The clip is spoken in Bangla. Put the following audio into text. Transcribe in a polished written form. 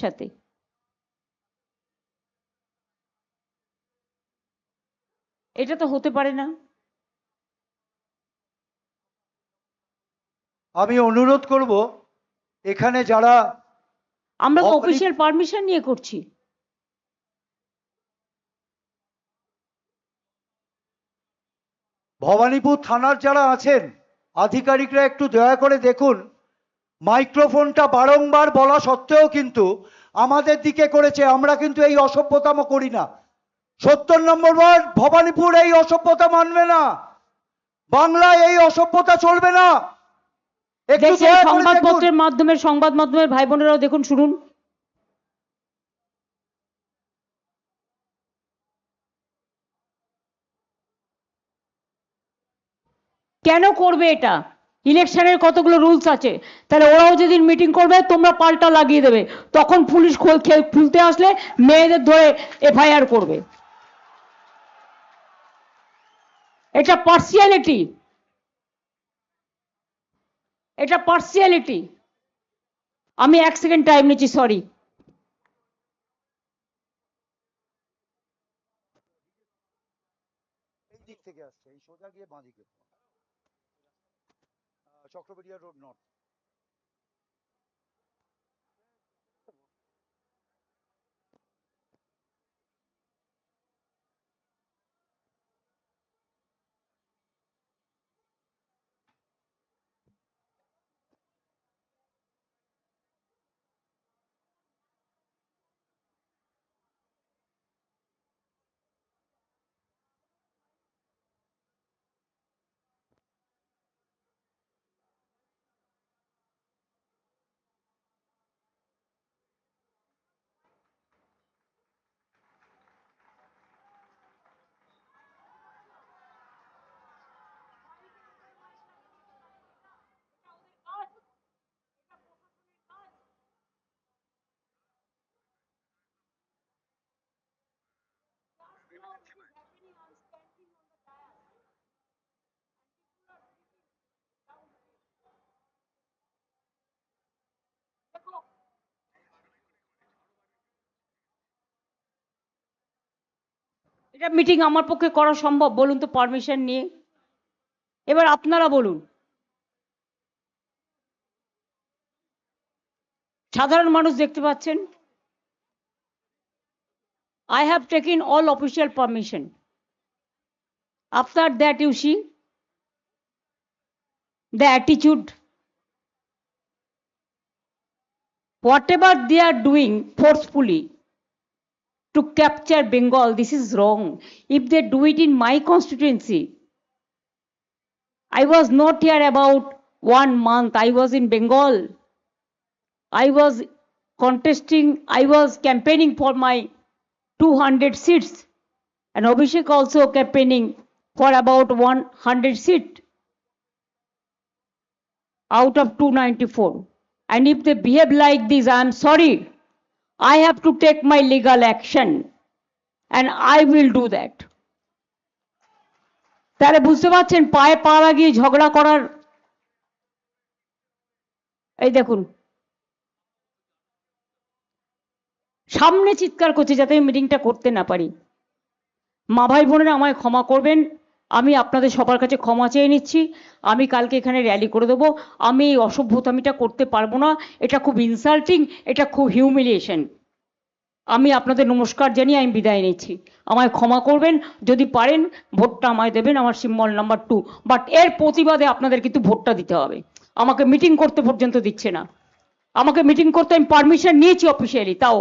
সাথে। এটা তো হতে পারে না। আমি অনুরোধ করব এখানে যারা আমরা তো অফিসিয়াল পারমিশন নিয়ে করছি। ভবানীপুর থানার যারা আছেন আধিকারিকরা একটু দয়া করে দেখুন, মাইক্রোফোনটা বারংবার বলা সত্ত্বেও কিন্তু আমাদের দিকে করেছে। আমরা কিন্তু এই অসভ্যতাম করি না। 70 নম্বর ওয়ার্ড ভবানীপুর এই অসভ্যতা মানবে না, বাংলায় এই অসভ্যতা চলবে না। একটু সংবাদপত্রের মাধ্যমে, সংবাদ মাধ্যমের ভাই বোনেরাও দেখুন, শুনুন। কেন করবে এটা? ইলেকশনের কতগুলো রুলস আছে, তাহলে ওরাও যেদিন মিটিং করবে তোমরা পাল্টা লাগিয়ে দেবে, তখন পুলিশ খুলতে আসলে মেয়েদের ধরে এফআইআর করবে। এটা পার্সিয়ালিটি, এটা পার্সিয়ালিটি। আমি 1 সেকেন্ড টাইম নিচ্ছি, সরি। এই দিক থেকে আসছে, এই সোজা গিয়ে বাঁ দিকে চক্রবটিয়া রোড নর্থ। এটা মিটিং আমার পক্ষে করা সম্ভব বলুন তো পারমিশন নিয়ে? এবার আপনারা বলুন। সাধারণ মানুষ দেখতে পাচ্ছেন। I have taken all official permission. After that, you see the attitude. Whatever they are doing forcefully to capture Bengal, this is wrong. If they do it in my constituency, I was not here about 1 month. I was in Bengal. I was contesting, I was campaigning for my 200 seats, and Abhishek also campaigning for about 100 seats out of 294. And if they behave like this, I am sorry. I have to take my legal action, and I will do that. তাহলে বুঝতে পারছেন পায়ে পা লাগিয়ে ঝগড়া করার। এই দেখুন সামনে চিৎকার করছে যাতে আমি মিটিংটা করতে না পারি। মা ভাই বোনেরা আমায় ক্ষমা করবেন, আমি আপনাদের সবার কাছে ক্ষমা চেয়ে নিচ্ছি। আমি কালকে এখানে র্যালি করে দেবো। আমি এই অসভ্যতামিটা করতে পারবো না, এটা খুব ইনসাল্টিং, এটা খুব হিউমিলিয়েশন। আমি আপনাদের নমস্কার জানিয়ে আমি বিদায় নিচ্ছি। আমায় ক্ষমা করবেন, যদি পারেন ভোটটা আমায় দেবেন, আমার সিম্বল নাম্বার 2। বাট এর প্রতিবাদে আপনাদের কিন্তু ভোটটা দিতে হবে। আমাকে মিটিং করতে পর্যন্ত দিচ্ছে না। আমাকে মিটিং করতে আমি পারমিশন নিয়েছি অফিসিয়ালি, তাও